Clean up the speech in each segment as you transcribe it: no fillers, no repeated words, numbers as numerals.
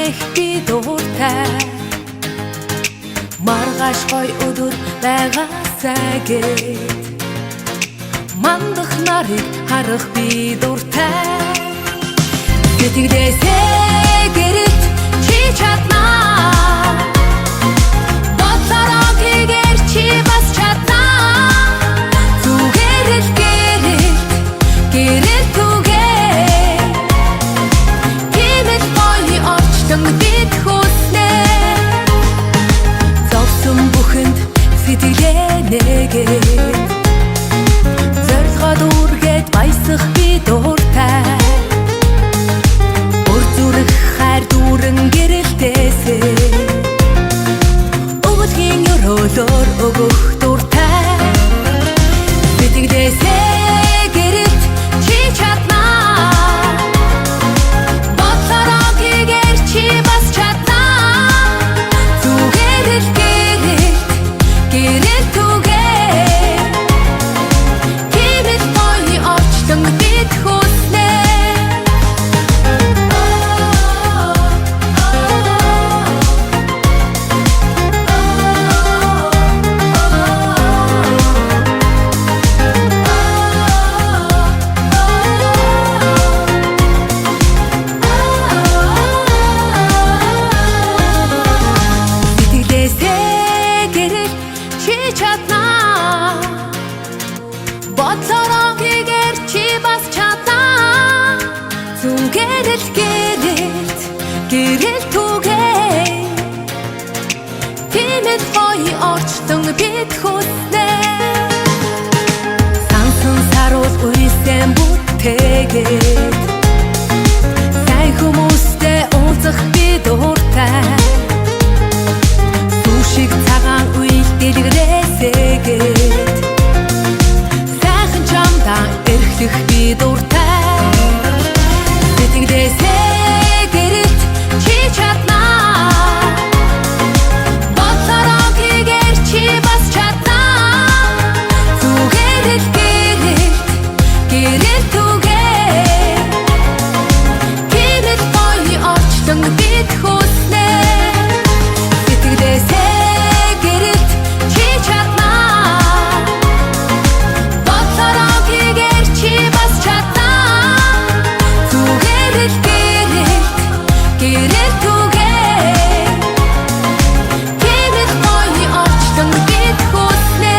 хүрэх би дуртай маргааш гой өдөр байгаасаа гээд мандах нарыг харах би дуртай сэтгэлээсээ гэрэлт чи чаднаа бодлороо хийгээр чи бас чаднаа зүгээр л гэрэлт түгээ тиймэл гоё орчтон бид хүснэ зовсон бүхэнд сэтгэлээ нэгээд зорилгоо дүүргээд баясах би дуртай өр зүрх хайр дүүрэн гэрэлтээсээ өвөлгийн өрөөлөөр өгөх дуртай сэтгэлээсээ гэрэлт чи чаднаа бодлороо хийгээр чи бас чаднаа зүгээр л гэрэлт түгээ тиймэл гоё орчтон бид хүснэ бодлороо хийгээр чи бас чаднаа зүгээр л гэрэлт түгээ тиймэл гоё орчтон бид хүснэ сансан саруул үйсэн бүтээгээд сайн хүмүүстэй уулзах би дуртай сүшиг цагаан үйл дэлгэрээсээгээд эрхлэх би дуртай сэтгэлээсээ гэрэлт чи чаднаа бодлороо хийгээр чи бас чаднаа зүгээр л гэрэлт түгээ тиймэл гоё орчтон бид хүснэ сэтгэлээсээ гэрэлт чи чаднаа бодлороо хийгээр чи бас чаднаа зүгээр л гэрэлт түгээ тиймэл гоё орчтон бид хүснэ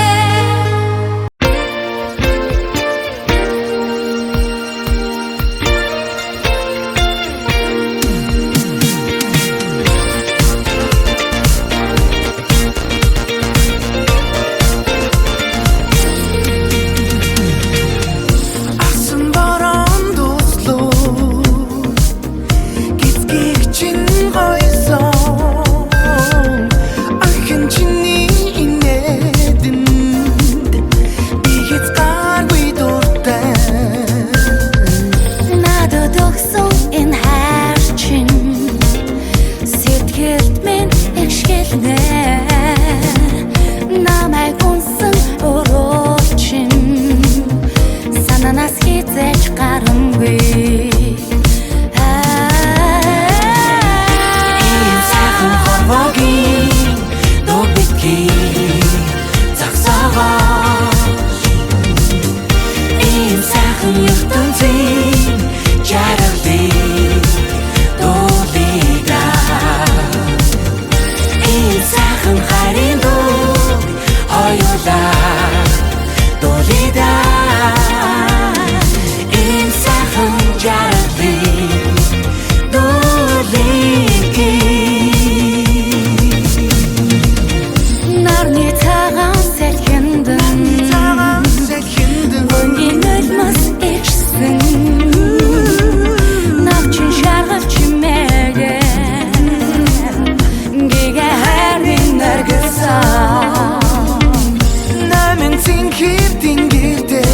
Намын цинхэр тэнгэрдээ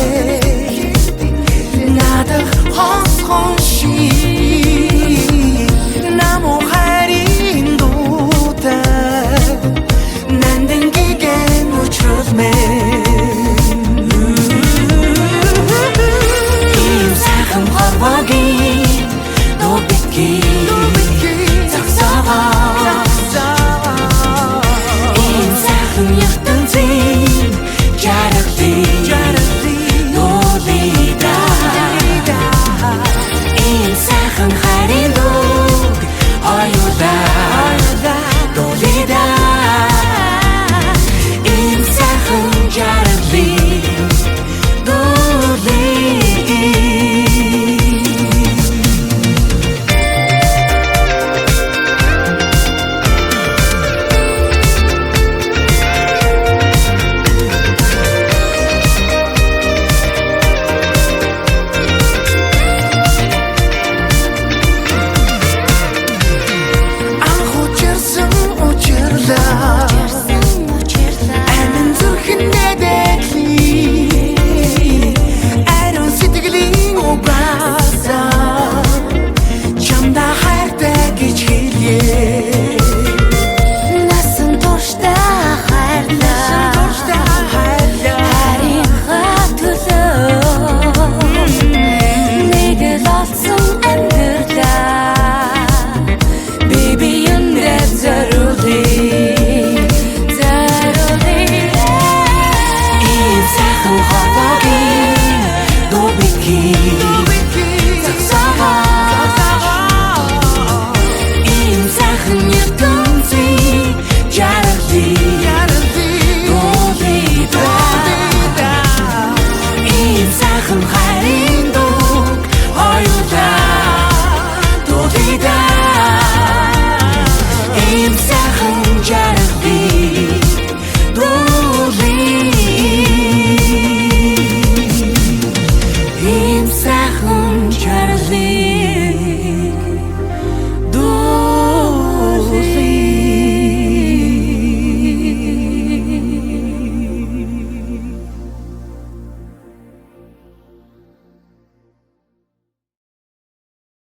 Energy